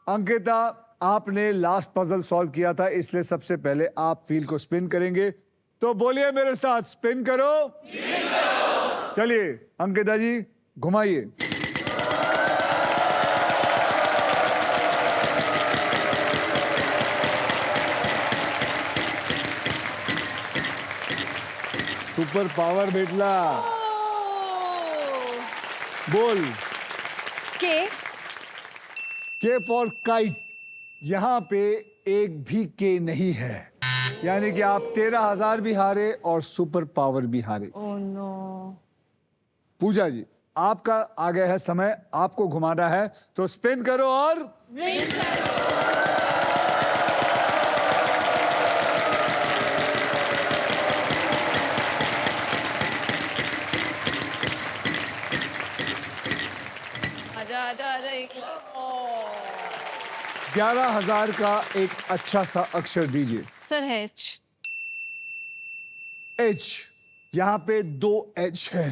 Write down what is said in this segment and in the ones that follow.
अंकिता, आपने last puzzle solve किया था, इसलिए सबसे पहले आप व्हील को स्पिन करेंगे। तो बोलिए मेरे साथ, स्पिन करो। चलिए अंकिता जी, घुमाइए। सुपर पावर भेटला। बोल। के फॉर काइट। यहां पे एक भी के नहीं है, यानी कि आप 13,000 भी हारे और सुपर पावर भी हारे। Oh no. पूजा जी, आपका आ गया है समय, आपको घुमाना है, तो स्पिन करो और आजा आजा आजा एक 11,000 का एक अच्छा सा अक्षर दीजिए। सर है एच। एच। यहां पे 2 एच है।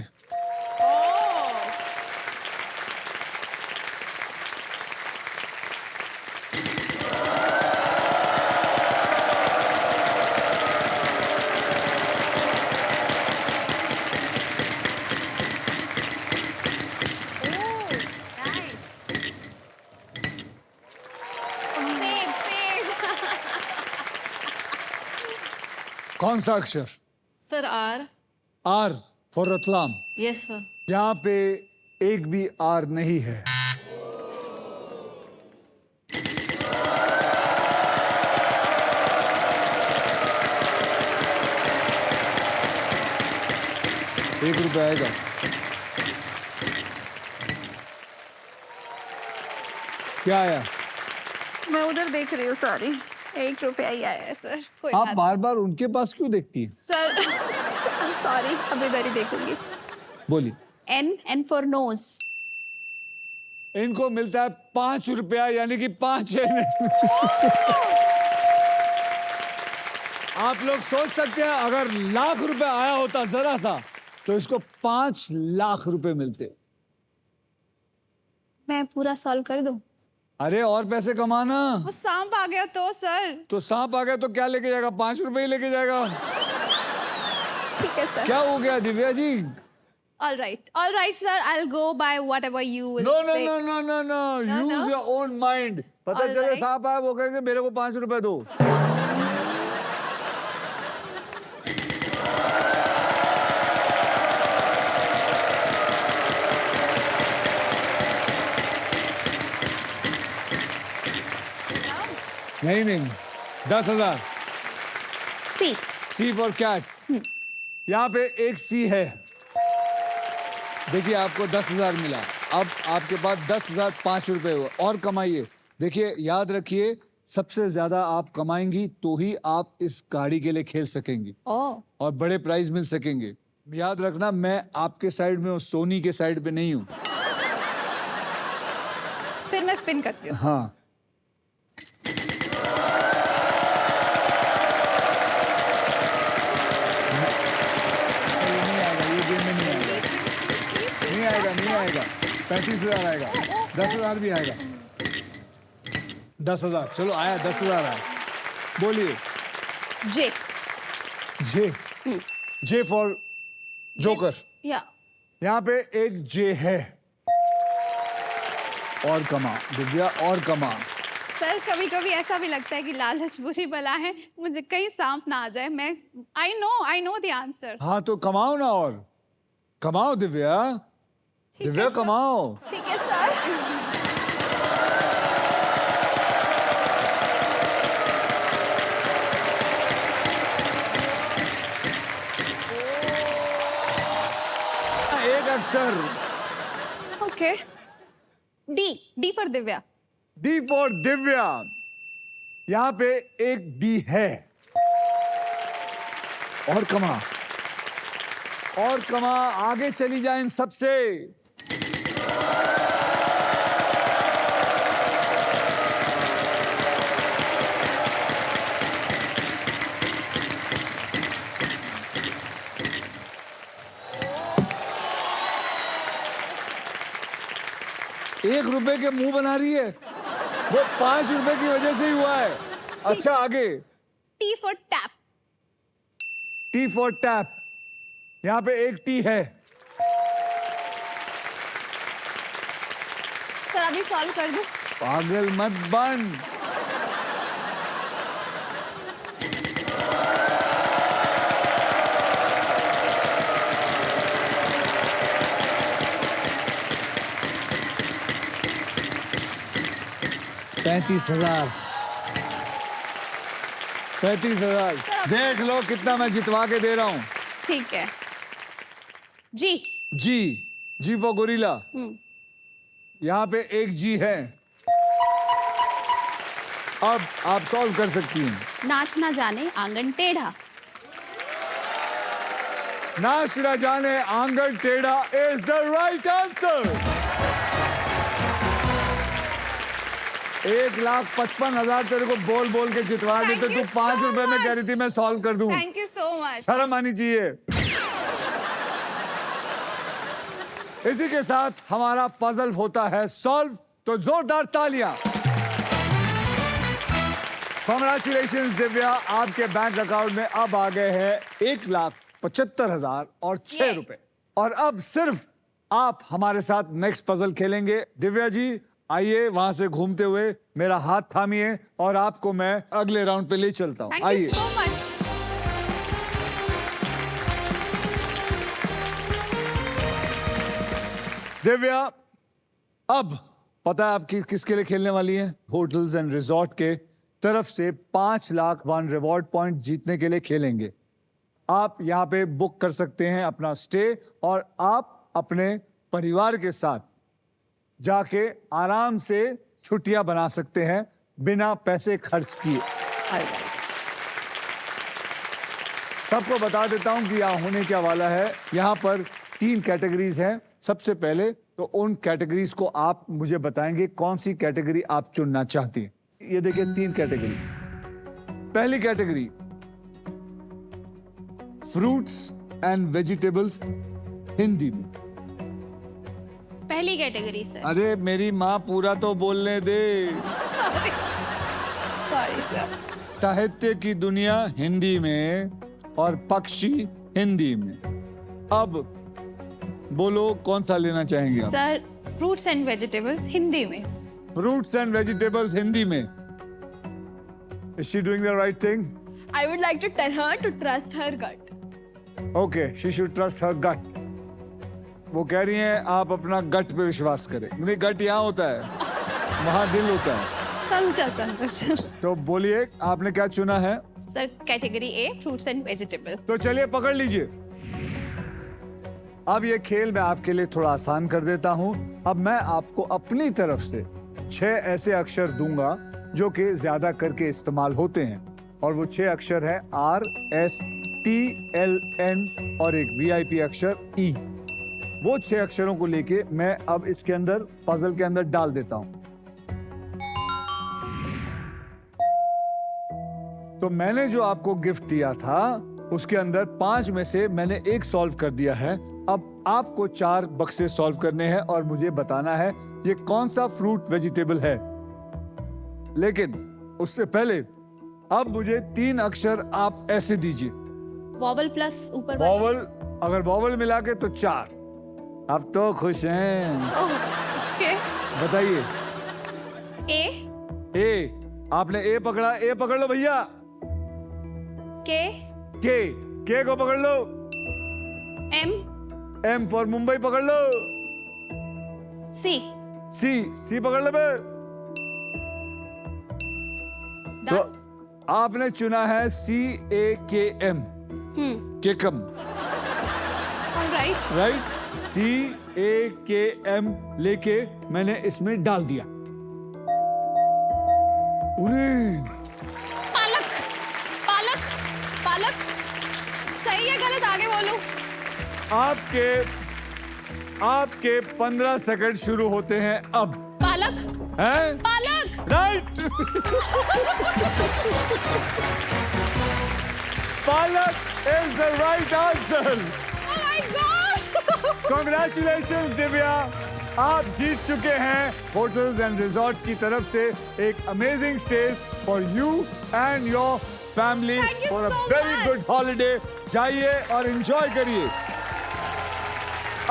कौन सा अक्षर? Sir R. R for Ratlam. Yes sir. यहां पे एक भी आर नहीं है। ₹1 आएगा। क्या आया? मैं उधर देख रही हूँ, सॉरी। ₹1 ही आया है सर। कोई आप बात बार बार उनके पास क्यों देखती हैं? सर। सॉरी, अब इधर ही देखूंगी। बोलिए। N for nose. इनको मिलता है ₹5, यानी कि 5 है। आप लोग सोच सकते हैं अगर ₹1,00,000 आया होता जरा सा, तो इसको ₹5,00,000 मिलते। मैं पूरा सॉल्व कर दूं? अरे और पैसे कमाना। वो सांप आ गया तो सर। तो सांप आ गया तो क्या लेके जाएगा? ₹5 ही लेके जाएगा। ठीक है सर। क्या हो गया Divya ji? All right sir, I'll go by whatever you will no no say. No no no no, No, use no. Your own mind. पता All चले right. सांप आया, वो कहेंगे मेरे को ₹5 दो। नहीं नहीं, 10,000। C. C for cat. यहाँ पे एक सी है। देखिए आपको 10,000 मिला। अब आपके पास 10,000 ₹5 हुए और कमाइए। देखिए याद रखिए, सबसे ज्यादा आप कमाएंगी तो ही आप इस गाड़ी के लिए खेल सकेंगी Oh. और बड़े प्राइज मिल सकेंगे। याद रखना, मैं आपके साइड में हूँ, सोनी के साइड पे नहीं हूँ। फिर मैं स्पिन करती हूँ। हाँ। नहीं आएगा, ये गेम में नहीं आएगा। नहीं आएगा, नहीं आएगा। 35,000 आएगा। 10,000 भी आएगा। 10,000, चलो आया, 10,000 आया। बोलिए। J. J. J for joker. या यहाँ पे एक जे है। और कमा दिव्या, और कमा। सर, कभी कभी ऐसा भी लगता है कि लालच बुरी बला है, मुझे कहीं सांप ना आ जाए। मैं आई नो द आंसर। हाँ तो कमाओ ना, और कमाओ दिव्या। दिव्या कमाओ। ठीक है सर। एक अक्षर। Okay. D for Divya. D for Divya. यहाँ पे एक डी है। और कमा, और कमा, आगे चली जाए इन सबसे। ₹1 के मुंह बना रही है। वो 5 रुपए की वजह से ही हुआ है। अच्छा आगे। T for tap. T for tap. यहाँ पे एक टी है। सर अभी सॉल्व कर दूं? पागल मत बन। $35,000। 35,000। देख लो कितना मैं जितवा के दे रहा हूं। ठीक है। जी। जी फॉर गोरिल्ला। यहाँ पे एक जी है। अब आप सॉल्व कर सकती हैं। नाच ना जाने आंगन टेढ़ा। नाच न जाने आंगन टेढ़ा इज द राइट आंसर। 1,55,000 तेरे को बोल बोल के जितवा Thank देते। तू you 5 so रुपए में कह रही थी मैं सॉल्व कर दूं। Thank you so much. शर्म आनी चाहिए। इसी के साथ हमारा पजल होता है सॉल्व। तो जोरदार तालियां। कांग्रेचुलेशंस दिव्या, आपके बैंक अकाउंट में अब आ गए हैं 1,75,000 और 6 रुपए। और अब सिर्फ आप हमारे साथ नेक्स्ट पजल खेलेंगे। दिव्या जी आइए, वहां से घूमते हुए मेरा हाथ थामिए और आपको मैं अगले राउंड पे ले चलता हूं। थैंक यू आइए। So much. दिव्या, अब पता है आप किसके लिए खेलने वाली हैं? होटल्स एंड रिजॉर्ट के तरफ से 5 लाख 1 रिवॉर्ड पॉइंट जीतने के लिए खेलेंगे। आप यहाँ पे बुक कर सकते हैं अपना स्टे और आप अपने परिवार के साथ जाके आराम से छुट्टियां बना सकते हैं बिना पैसे खर्च किए। सबको बता देता हूं कि यहाँ होने क्या वाला है। यहाँ पर 3 कैटेगरीज हैं। सबसे पहले तो उन कैटेगरीज को आप मुझे बताएंगे कौन सी कैटेगरी आप चुनना चाहती हैं। ये देखिए 3 कैटेगरी। पहली category fruits and vegetables Hindi में। पहली कैटेगरी सर। अरे मेरी माँ पूरा तो बोलने दे। Sorry sir. साहित्य की दुनिया हिंदी में और पक्षी हिंदी में। अब बोलो कौन सा लेना चाहेंगे आप? Sir fruits and vegetables Hindi में। फ्रूट्स एंड वेजिटेबल्स हिंदी में। Is she doing the right thing? I would like to tell her to trust her gut. Okay, she should trust her gut. वो कह रही हैं आप अपना गट पे विश्वास करें। नहीं, गट यहाँ होता है, वहाँ दिल होता है। समझा सर। तो बोलिए आपने क्या चुना है? Sir category A fruits and vegetables. तो चलिए पकड़ लीजिए। अब ये खेल मैं आपके लिए थोड़ा आसान कर देता हूं। अब मैं आपको अपनी तरफ से 6 ऐसे अक्षर दूंगा जो कि ज्यादा करके इस्तेमाल होते हैं और वो 6 अक्षर है RSTLN और एक VIP अक्षर E। वो 6 अक्षरों को लेके मैं अब इसके अंदर पजल के अंदर डाल देता हूं। तो मैंने जो आपको गिफ्ट दिया था उसके अंदर 5 में से मैंने 1 सॉल्व कर दिया है। अब आपको 4 बक्से सॉल्व करने हैं और मुझे बताना है ये कौन सा फ्रूट वेजिटेबल है। लेकिन उससे पहले अब मुझे 3 अक्षर आप ऐसे दीजिए। वॉवल प्लस ऊपर। वॉवल, अगर वॉवल मिला के तो 4। अब तो खुश हैं। ओके। बताइए। ए। आपने ए पकड़ा। ए पकड़ लो भैया। के को पकड़ लो। एम फॉर मुंबई पकड़ लो। सी पकड़ लो बे। तो आपने चुना है CAKM। केकम। राइट। CAKM लेके मैंने इसमें डाल दिया। पालक। सही है गलत आगे बोलो। आपके 15 सेकंड शुरू होते हैं अब। पालक। हैं? पालक। राइट। पालक is the right answer. Oh my gosh! Congratulations, Divya. आप जीत चुके हैं होटल्स एंड रिजॉर्ट्स की तरफ से एक amazing stage for you and your family Thank you for a so very much. Good holiday. जाइए और एंजॉय करिए।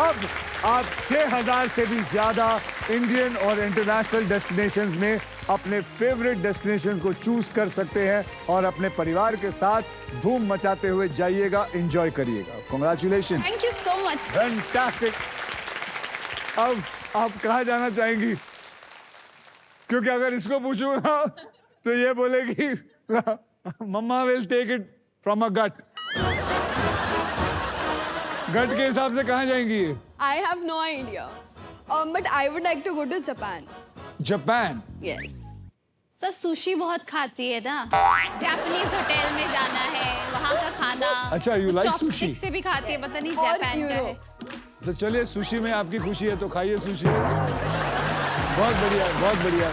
अब आप 6000 से भी ज्यादा इंडियन और इंटरनेशनल डेस्टिनेशंस में अपने फेवरेट डेस्टिनेशंस को चूज कर सकते हैं और अपने परिवार के साथ धूम मचाते हुए जाइएगा, एंजॉय करिएगा। Congratulation, Thank you so much. Fantastic. अब आप कहाँ जाना चाहेंगी? क्योंकि अगर इसको पूछूंगा तो ये बोलेगी mama will take it from a gut. Gut के हिसाब से कहाँ जाएंगी? I have no idea. But I would like to go to Japan. Japan. Yes. Sir sushi बहुत खाती है ना, जापानीज होटल में जाना है, वहाँ का खाना। अच्छा, you वो like chopstick sushi? से भी खाती है, पता नहीं और जापान का है। यूरोप। तो चलिए, सुशी में आपकी खुशी है तो खाइए सुशी। बहुत बढ़िया, बहुत बढ़िया।